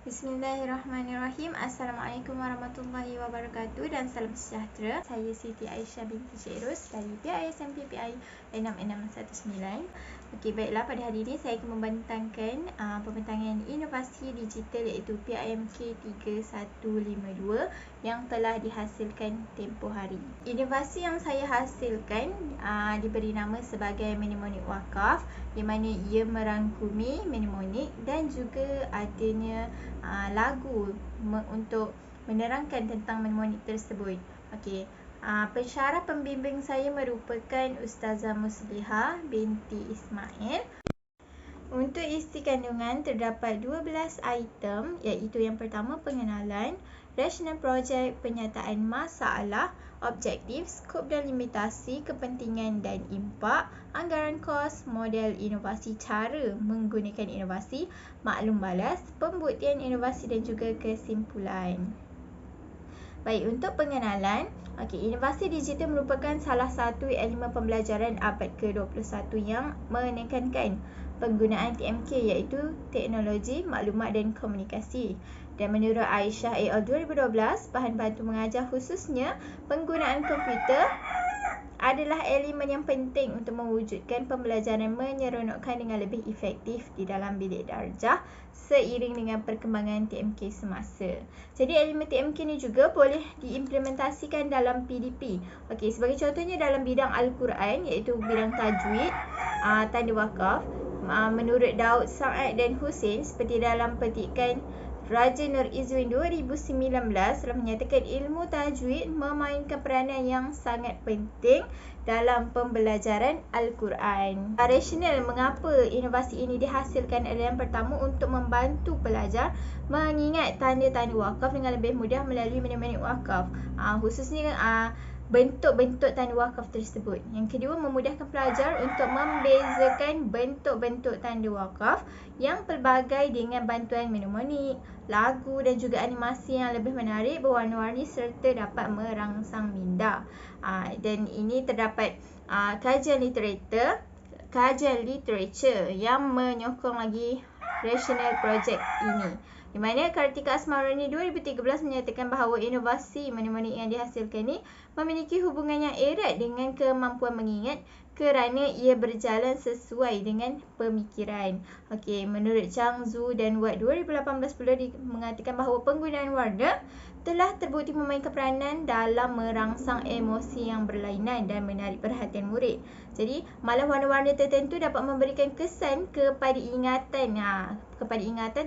Bismillahirrahmanirrahim. Assalamualaikum warahmatullahi wabarakatuh dan salam sejahtera. Saya Siti Aisyah binti Cik Ros dari PISMP PI 6619. Okey, baiklah, pada hari ini saya akan membentangkan pembentangan inovasi digital iaitu PIMK 3152 yang telah dihasilkan tempoh hari. Inovasi yang saya hasilkan diberi nama sebagai mnemonik wakaf, di mana ia merangkumi mnemonik dan juga adanya lagu untuk menerangkan tentang mnemonik tersebut. Okey, pensyarah pembimbing saya merupakan Ustazah Muslihah binti Ismail. Untuk isi kandungan terdapat 12 item, iaitu yang pertama pengenalan, rasional projek, penyataan masalah, objektif, skop dan limitasi, kepentingan dan impak, anggaran kos, model inovasi, cara menggunakan inovasi, maklum balas, pembuktian inovasi dan juga kesimpulan. Baik, untuk pengenalan, inovasi digital merupakan salah satu elemen pembelajaran abad ke-21 yang menekankan penggunaan TMK iaitu teknologi maklumat dan komunikasi. Dan menurut Aisyah et al. 2012, bahan bantu mengajar khususnya penggunaan komputer adalah elemen yang penting untuk mewujudkan pembelajaran menyeronokkan dengan lebih efektif di dalam bilik darjah seiring dengan perkembangan TMK semasa. Jadi elemen TMK ni juga boleh diimplementasikan dalam PDP. Okey, sebagai contohnya dalam bidang Al-Quran iaitu bidang tajwid, tanda wakaf, menurut Daud, Sa'ad dan Hussein, seperti dalam petikan Raja Nur Izzuddin 2019 telah menyatakan ilmu tajwid memainkan peranan yang sangat penting dalam pembelajaran Al-Quran. Rasional mengapa inovasi ini dihasilkan adalah yang pertama untuk membantu pelajar mengingat tanda-tanda wakaf dengan lebih mudah melalui mnemonik wakaf, khususnya bentuk-bentuk tanda wakaf tersebut. Yang kedua, memudahkan pelajar untuk membezakan bentuk-bentuk tanda wakaf yang pelbagai dengan bantuan mnemonik, lagu dan juga animasi yang lebih menarik, berwarna-warni serta dapat merangsang minda. Dan ini terdapat kajian literature yang menyokong lagi rasional project ini, di mana Kartika Asmarani 2013 menyatakan bahawa inovasi mnemonik yang dihasilkan ini memiliki hubungan yang erat dengan kemampuan mengingat kerana ia berjalan sesuai dengan pemikiran. Okey, menurut Chang Zhu dan Watt 2018 pula mengatakan bahawa penggunaan warna telah terbukti memainkan peranan dalam merangsang emosi yang berlainan dan menarik perhatian murid. Jadi, malah warna-warna tertentu dapat memberikan kesan kepada ingatan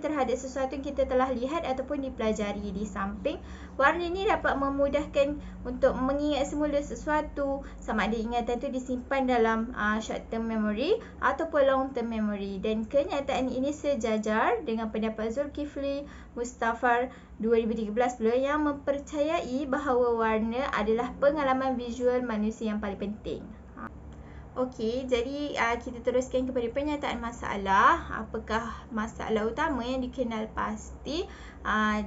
terhadap sesuatu yang kita telah lihat ataupun dipelajari. Di samping, warna ini dapat memudahkan untuk mengingat semula sesuatu, sama ada ingatan itu disimpan dalam short term memory ataupun long term memory. Dan kenyataan ini sejajar dengan pendapat Zulkifli Mustafar 2013 pula yang mempercayai bahawa warna adalah pengalaman visual manusia yang paling penting. Okey, jadi kita teruskan kepada pernyataan masalah. Apakah masalah utama yang dikenal pasti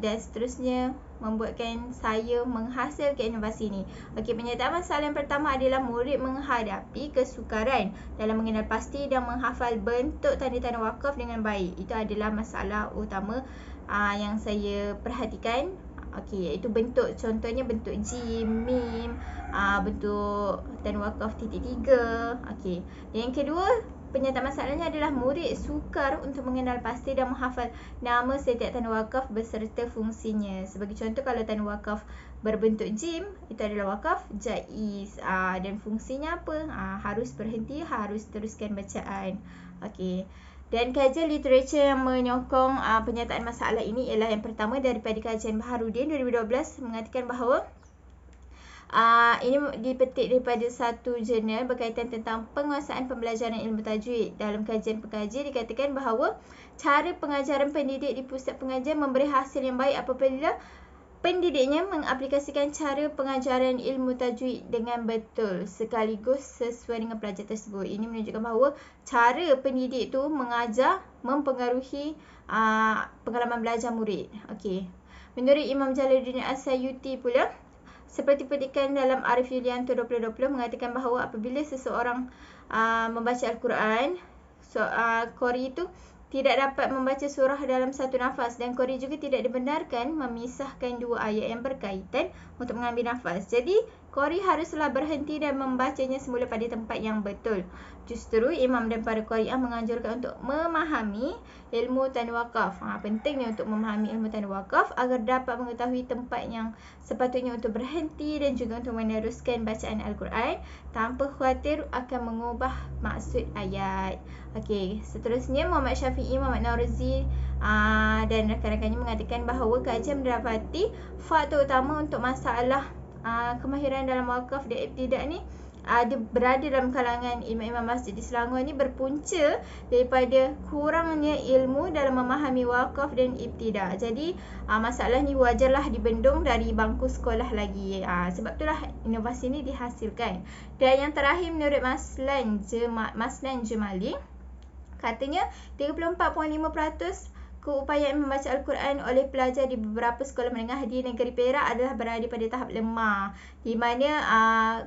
dan seterusnya membuatkan saya menghasilkan inovasi ini. Okey, pernyataan masalah yang pertama adalah murid menghadapi kesukaran dalam mengenal pasti dan menghafal bentuk tanda-tanda wakaf dengan baik. Itu adalah masalah utama yang saya perhatikan. Okey, iaitu bentuk, contohnya bentuk jim, mim, bentuk tanda wakaf titik tiga. Okey, yang kedua, pernyataan masalahnya adalah murid sukar untuk mengenal pasti dan menghafal nama setiap tanda wakaf beserta fungsinya. Sebagai contoh, kalau tanda wakaf berbentuk jim, itu adalah wakaf jaiz, dan fungsinya apa? Harus berhenti, harus teruskan bacaan. Okey. Dan kajian literature yang menyokong pernyataan masalah ini ialah yang pertama daripada kajian Baharudin 2012 mengatakan bahawa ini dipetik daripada satu jurnal berkaitan tentang penguasaan pembelajaran ilmu tajwid. Dalam kajian pengkaji dikatakan bahawa cara pengajaran pendidik di pusat pengajian memberi hasil yang baik apabila pendidiknya mengaplikasikan cara pengajaran ilmu tajwid dengan betul sekaligus sesuai dengan pelajar tersebut. Ini menunjukkan bahawa cara pendidik itu mengajar mempengaruhi pengalaman belajar murid. Okey. Menurut Imam Jalaluddin As-Sayuti pula, seperti petikan dalam Arif Yulianto 2020 mengatakan bahawa apabila seseorang membaca Al-Quran, qari itu tidak dapat membaca surah dalam satu nafas dan qari juga tidak dibenarkan memisahkan dua ayat yang berkaitan untuk mengambil nafas. Jadi, qari haruslah berhenti dan membacanya semula pada tempat yang betul. Justru imam dan para qari'ah menganjurkan untuk memahami ilmu tanda wakaf. Pentingnya untuk memahami ilmu tanda wakaf agar dapat mengetahui tempat yang sepatutnya untuk berhenti dan juga untuk meneruskan bacaan Al-Quran tanpa khawatir akan mengubah maksud ayat. Okey, seterusnya Muhammad Syafi'i, Muhammad Naurozi dan rakan-rakannya mengatakan bahawa kajian mendapati faktor utama untuk masalah kemahiran dalam wakaf dan ibtidak ni berada dalam kalangan imam-imam masjid di Selangor ni berpunca daripada kurangnya ilmu dalam memahami wakaf dan ibtidak. Jadi masalah ni wajarlah dibendung dari bangku sekolah lagi. Sebab itulah inovasi ni dihasilkan. Dan yang terakhir menurut Maslan Jemali, katanya 34.5% keupayaan membaca Al-Quran oleh pelajar di beberapa sekolah menengah di negeri Perak adalah berada pada tahap lemah, di mana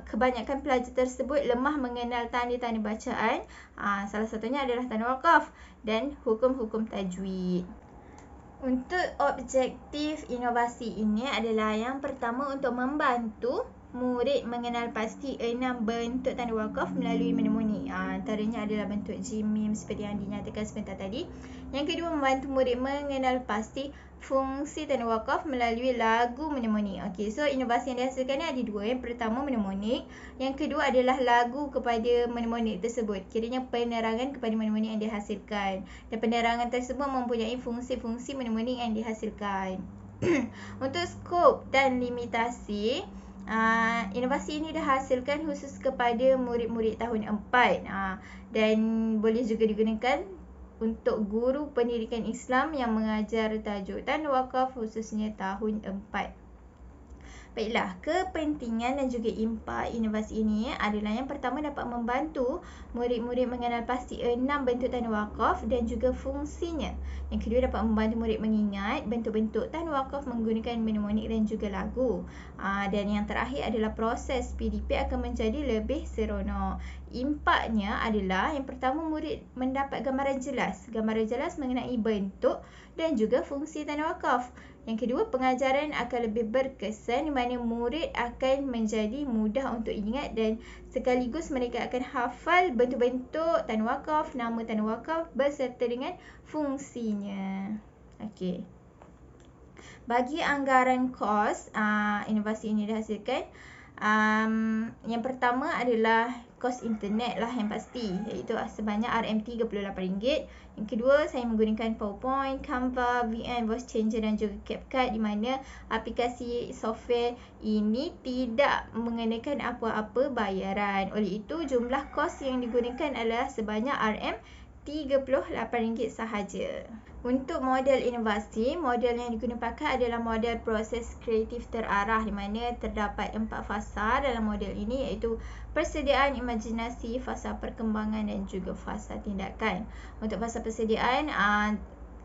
kebanyakan pelajar tersebut lemah mengenal tanda-tanda bacaan. Salah satunya adalah tanda wakaf dan hukum-hukum tajwid. Untuk objektif inovasi ini adalah yang pertama untuk membantu murid mengenal pasti 6 bentuk tanda wakaf melalui mnemonik. Antaranya adalah bentuk jim-mim seperti yang dinyatakan sebentar tadi. Yang kedua, membantu murid mengenal pasti fungsi tanda wakaf melalui lagu mnemonik. Okey, so inovasi yang dihasilkan ni ada dua. Yang pertama mnemonik, yang kedua adalah lagu kepada mnemonik tersebut. Kiranya penerangan kepada mnemonik yang dihasilkan. Dan penerangan tersebut mempunyai fungsi-fungsi mnemonik yang dihasilkan. Untuk skop dan limitasi, inovasi ini dihasilkan khusus kepada murid-murid tahun 4 dan boleh juga digunakan untuk guru pendidikan Islam yang mengajar tajuk tanda wakaf khususnya tahun 4. Baiklah, kepentingan dan juga impak inovasi ini adalah yang pertama dapat membantu murid-murid mengenal pasti 6 bentuk tanda wakaf dan juga fungsinya. Yang kedua, dapat membantu murid mengingat bentuk-bentuk tanda wakaf menggunakan mnemonik dan juga lagu. Dan yang terakhir adalah proses PDP akan menjadi lebih seronok. Impaknya adalah yang pertama, murid mendapat gambaran jelas mengenai bentuk dan juga fungsi tanda wakaf. Yang kedua, pengajaran akan lebih berkesan di mana murid akan menjadi mudah untuk ingat dan sekaligus mereka akan hafal bentuk-bentuk tanda wakaf, nama tanda wakaf beserta dengan fungsinya. Okey. Bagi anggaran kos, inovasi ini dihasilkan. Yang pertama adalah kos internet lah yang pasti, iaitu sebanyak RM38. Yang kedua, saya menggunakan PowerPoint, Canva, VN, Voice Changer dan juga CapCut, di mana aplikasi software ini tidak mengenakan apa-apa bayaran. Oleh itu, jumlah kos yang digunakan adalah sebanyak RM38 sahaja. Untuk model inovasi, model yang digunakan adalah model proses kreatif terarah, di mana terdapat 4 fasa dalam model ini, iaitu persediaan, imajinasi, fasa perkembangan dan juga fasa tindakan. Untuk fasa persediaan,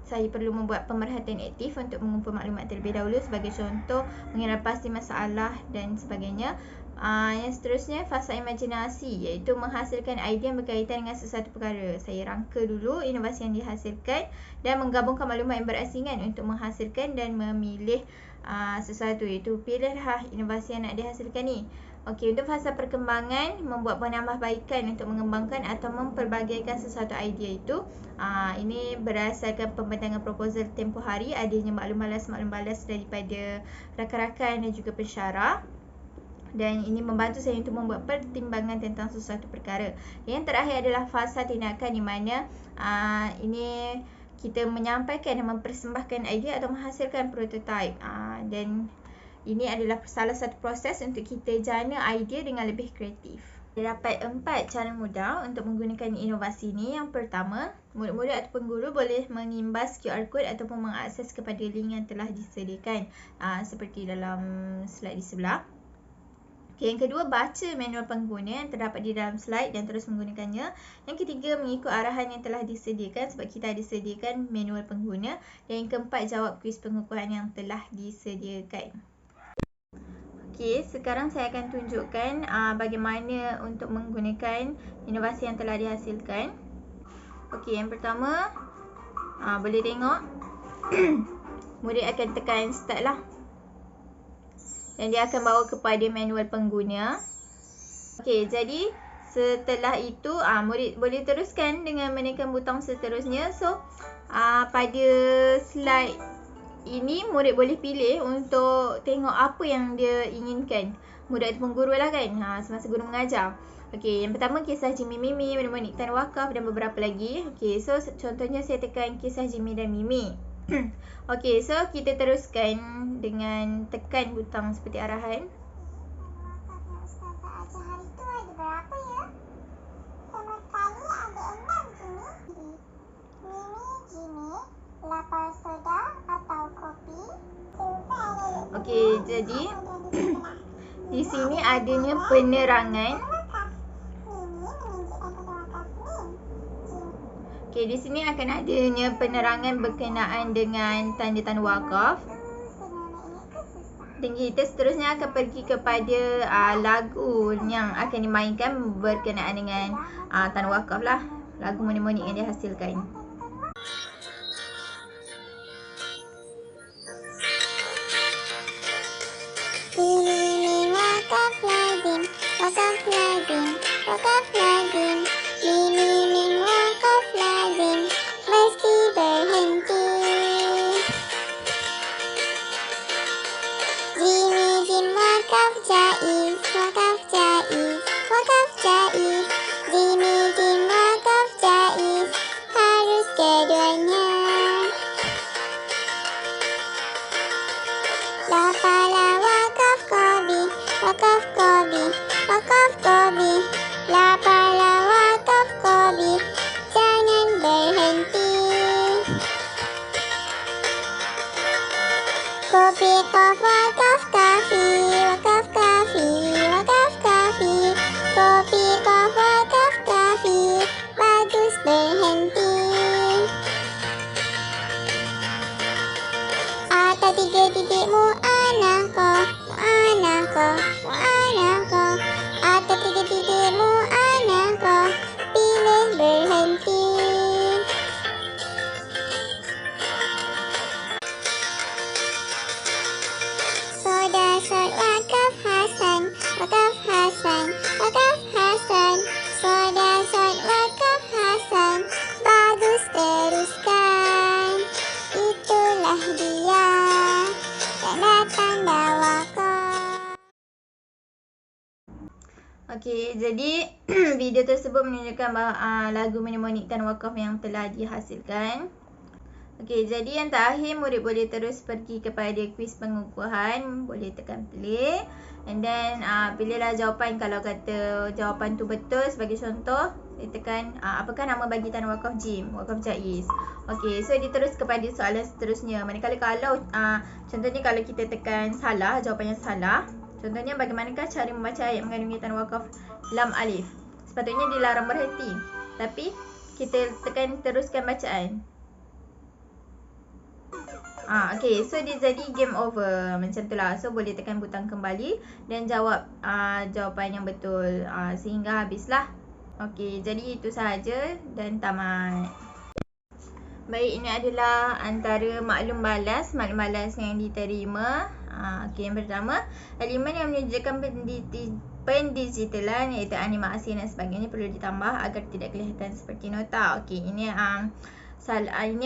saya perlu membuat pemerhatian aktif untuk mengumpul maklumat terlebih dahulu, sebagai contoh mengenal pasti masalah dan sebagainya. Yang seterusnya, fasa imajinasi, iaitu menghasilkan idea yang berkaitan dengan sesuatu perkara. Saya rangka dulu inovasi yang dihasilkan dan menggabungkan maklumat yang berasingan untuk menghasilkan dan memilih sesuatu, iaitu pilihlah inovasi yang nak dihasilkan ni. Okey, untuk fasa perkembangan, membuat penambahbaikan untuk mengembangkan atau memperbagaikan sesuatu idea itu. Ini berdasarkan pembentangan proposal tempoh hari, adanya maklum balas daripada rakan-rakan dan juga pensyarah. Dan ini membantu saya untuk membuat pertimbangan tentang sesuatu perkara. Yang terakhir adalah fasa tindakan, di mana ini kita menyampaikan dan mempersembahkan idea atau menghasilkan prototype. Dan ini adalah salah satu proses untuk kita jana idea dengan lebih kreatif. Terdapat 4 cara mudah untuk menggunakan inovasi ini. Yang pertama, murid-murid ataupun guru boleh mengimbas QR code ataupun mengakses kepada link yang telah disediakan, seperti dalam slide di sebelah. Okay, yang kedua, baca manual pengguna yang terdapat di dalam slide dan terus menggunakannya. Yang ketiga, mengikut arahan yang telah disediakan, sebab kita ada sediakan manual pengguna. Dan yang keempat, jawab kuis pengukuhan yang telah disediakan. Okey, sekarang saya akan tunjukkan bagaimana untuk menggunakan inovasi yang telah dihasilkan. Okey, yang pertama, Boleh tengok. Murid akan tekan start lah. Dan dia akan bawa kepada manual pengguna. Okey, jadi setelah itu murid boleh teruskan dengan menekan butang seterusnya. So, pada slide ini murid boleh pilih untuk tengok apa yang dia inginkan. Murid ataupun guru lah kan, semasa guru mengajar. Okey, yang pertama kisah Jimmy Mimi, Menemukan Tan Wakaf dan beberapa lagi. Okey, so contohnya saya tekan kisah Jimmy dan Mimi. Okey, so kita teruskan dengan tekan butang seperti arahan. Lapar soda atau kopi? Okey, jadi di sini adanya penerangan. Okey, di sini akan adanya penerangan berkenaan dengan tanda Tan Wakaf. Dan kita seterusnya akan pergi kepada lagu yang akan dimainkan berkenaan dengan Tan Wakaf lah. Lagu monik-monik yang dihasilkan. Wakaf lazim, wakaf lazim, wakaf lazim. Wakaf lazim, mesti berhenti. Jim wakaf jaiz, wakaf jaiz, wakaf jaiz. Jim wakaf jaiz, harus keduanya. Lapala wakaf kobi, wakaf kobi, wakaf kobi. Lapala wakaf kobi, jangan berhenti. Kopi kof wakaf kafi, wakaf kafi, wakaf kafi. Kopi kof wakaf kafi, bagus berhenti. Atau 3 titik mu'anako, mu'anako, mu'anako. Atau 3 titik mu'anako, pilih berhenti. Soda sod wakaf Hasan, wakaf Hasan, wakaf Hasan. Soda sod wakaf Hasan, bagus teruskan. Itulah dia, tanda-tanda wakaf. Okey, jadi video tersebut menunjukkan bahawa lagu Menemonik Tan Wakaf yang telah dihasilkan. Okey, jadi yang terakhir murid boleh terus pergi kepada kuis pengukuhan. Boleh tekan play. And then pilihlah jawapan. Kalau kata jawapan tu betul, sebagai contoh, saya tekan apakah nama bagi Tan Wakaf Jim? Wakaf Jaiz. Okey, so diterus kepada soalan seterusnya. Manakala kalau contohnya kalau kita tekan salah, jawapan yang salah. Contohnya, bagaimanakah cara membaca ayat mengandungi Tan Wakaf lam alif? Sepatutnya dilarang berhenti. Tapi kita tekan teruskan bacaan. Okey, so dia jadi game over. Macam tu lah. So boleh tekan butang kembali dan jawab jawapan yang betul sehingga habislah. Okey, jadi itu sahaja dan tamat. Baik, ini adalah antara maklum balas yang diterima. Okey, yang pertama, elemen yang menunjukkan pendigitalan iaitu animasi dan sebagainya perlu ditambah agar tidak kelihatan seperti nota. Okey, ini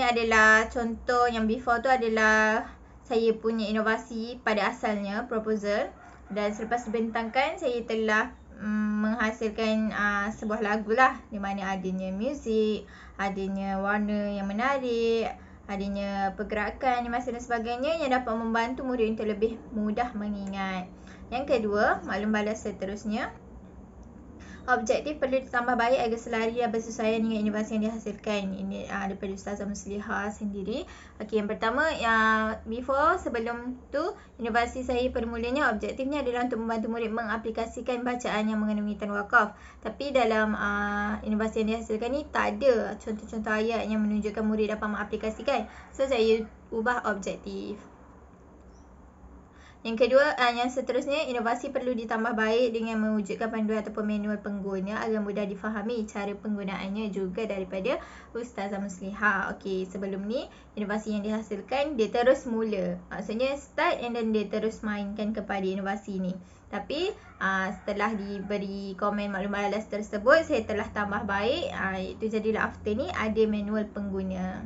adalah contoh yang before tu adalah saya punya inovasi pada asalnya, proposal. Dan selepas dibentangkan, saya telah menghasilkan sebuah lagu lah, di mana adanya muzik, adanya warna yang menarik, adanya pergerakan, animasi dan sebagainya yang dapat membantu murid untuk lebih mudah mengingat. Yang kedua, maklum balas seterusnya. Objektif perlu ditambah baik agar selari dan bersesuaian dengan inovasi yang dihasilkan. Ini daripada Ustazah Muslihah sendiri. Okey, yang pertama, sebelum tu, inovasi saya permulanya objektifnya adalah untuk membantu murid mengaplikasikan bacaan yang mengandungi Tan Wakaf. Tapi dalam inovasi yang dihasilkan ni tak ada contoh-contoh ayat yang menunjukkan murid dapat mengaplikasikan. So saya ubah objektif. Yang kedua, yang seterusnya, inovasi perlu ditambah baik dengan mewujudkan panduan ataupun manual pengguna agar mudah difahami cara penggunaannya juga daripada Ustazah Muslihah. Okey, sebelum ni inovasi yang dihasilkan dia terus mula. Maksudnya start and then dia terus mainkan kepada inovasi ni. Tapi setelah diberi komen maklum balas tersebut, saya telah tambah baik. Itu jadilah after ni ada manual pengguna.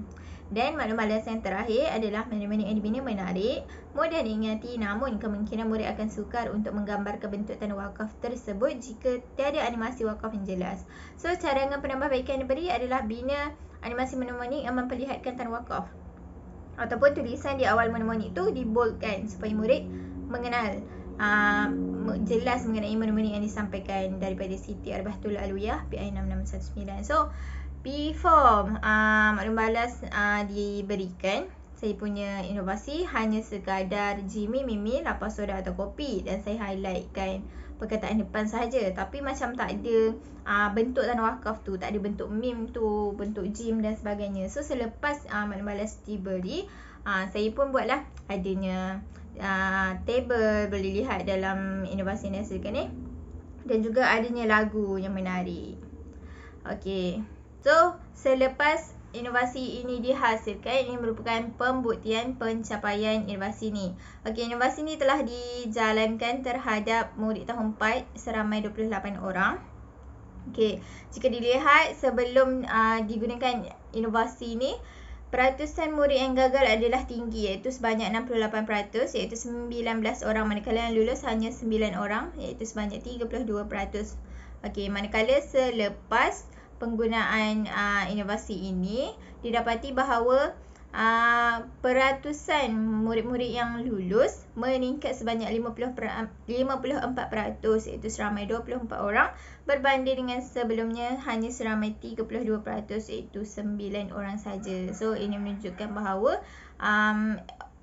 Dan maklum balas yang terakhir adalah mana-mana yang dibina menarik, mudah diingati, namun kemungkinan murid akan sukar untuk menggambarkan bentuk tanda wakaf tersebut jika tiada animasi wakaf yang jelas. So, carangan penambahbaikan yang diberi adalah bina animasi mnemonik yang memperlihatkan tanda wakaf. Ataupun tulisan di awal mnemonik itu diboldkan supaya murid mengenal jelas mengenai mnemonik yang disampaikan daripada Siti Arbahatul Alawiyah PI 6619. So, before maklum balas diberikan, saya punya inovasi hanya sekadar Jimmy, Mimi, lapas soda atau kopi, dan saya highlightkan perkataan depan sahaja. Tapi macam tak ada bentuk tanda wakaf tu, tak ada bentuk meme tu, bentuk Jim dan sebagainya. So selepas maklum balas diberi, saya pun buatlah adanya table, boleh lihat dalam inovasi yang dihasilkan ni, dan juga adanya lagu yang menarik. Okey. So, selepas inovasi ini dihasilkan, ini merupakan pembuktian pencapaian inovasi ni. Okey, inovasi ni telah dijalankan terhadap murid tahun 4 seramai 28 orang. Okey, jika dilihat sebelum digunakan inovasi ni, peratusan murid yang gagal adalah tinggi, iaitu sebanyak 68%, iaitu 19 orang, manakala yang lulus hanya 9 orang, iaitu sebanyak 32%. Okey, manakala selepas penggunaan inovasi ini, didapati bahawa peratusan murid-murid yang lulus meningkat sebanyak 54%, iaitu seramai 24 orang, berbanding dengan sebelumnya hanya seramai 32%, iaitu 9 orang saja. So, ini menunjukkan bahawa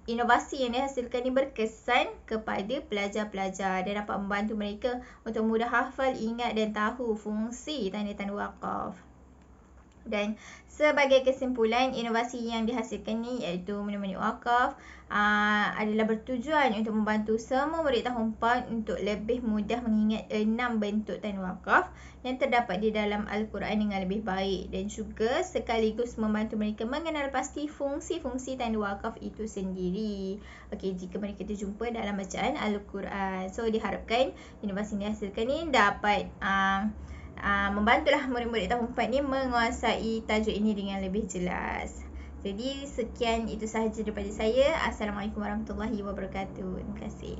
inovasi yang dihasilkan ini berkesan kepada pelajar-pelajar dan dapat membantu mereka untuk mudah hafal, ingat dan tahu fungsi tanda-tanda wakaf. Dan sebagai kesimpulan, inovasi yang dihasilkan ni iaitu mnemonik wakaf adalah bertujuan untuk membantu semua murid tahun 4 untuk lebih mudah mengingat 6 bentuk tanda wakaf yang terdapat di dalam Al-Quran dengan lebih baik, dan juga sekaligus membantu mereka mengenal pasti fungsi-fungsi tanda wakaf itu sendiri. Okey, jika mereka terjumpa dalam bacaan Al-Quran. So, diharapkan inovasi yang dihasilkan ni dapat membantulah murid-murid tahun 4 ni menguasai tajuk ini dengan lebih jelas. Jadi sekian itu sahaja daripada saya. Assalamualaikum warahmatullahi wabarakatuh. Terima kasih.